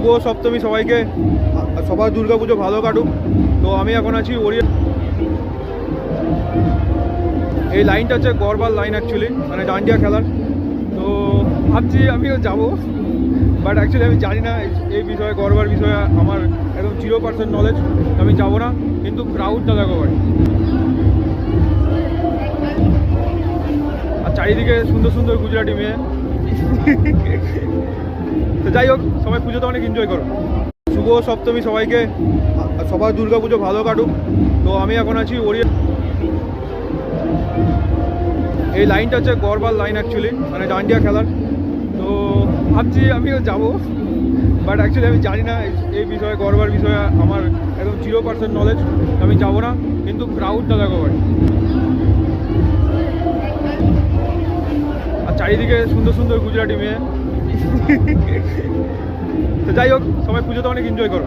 শুভ সপ্তমী সবাইকে। সবার দুর্গাপুজো ভালো কাটুক। তো আমি এখন আছি ওরিয়া। এই লাইনটা হচ্ছে গড়বার লাইন অ্যাকচুয়ালি, মানে ডান্ডিয়া খেলার। তো ভাবছি আমিও যাবো, বাট অ্যাকচুয়ালি আমি জানি না এই বিষয়ে, গড়বার বিষয়ে আমার একদম 0% নলেজ। আমি যাবো না, কিন্তু ক্রাউডটা দেখো ভাই। আর চারিদিকে সুন্দর সুন্দর গুজরাটি মেয়ে। তো যাই হোক, সবাই পুজোতে অনেক এনজয় করো। শুভ সপ্তমী সবাইকে। সবার দুর্গাপুজো ভালো কাটুক। তো আমি এখন আছি ওরিয়া। এই লাইনটা হচ্ছে গড়বার লাইন অ্যাকচুয়ালি, মানে ডান্ডিয়া খেলার। তো ভাবছি আমিও যাবো, বাট অ্যাকচুয়ালি আমি জানি না এই বিষয়ে, গড়বার বিষয়ে আমার একদম 0% নলেজ। আমি যাবো না, কিন্তু ক্রাউডটা দেখো ভাই। আর চারিদিকে সুন্দর সুন্দর গুজরাটি মেয়ে। তো যাই হোক, সবাই পুজোতে অনেক এনজয় করো।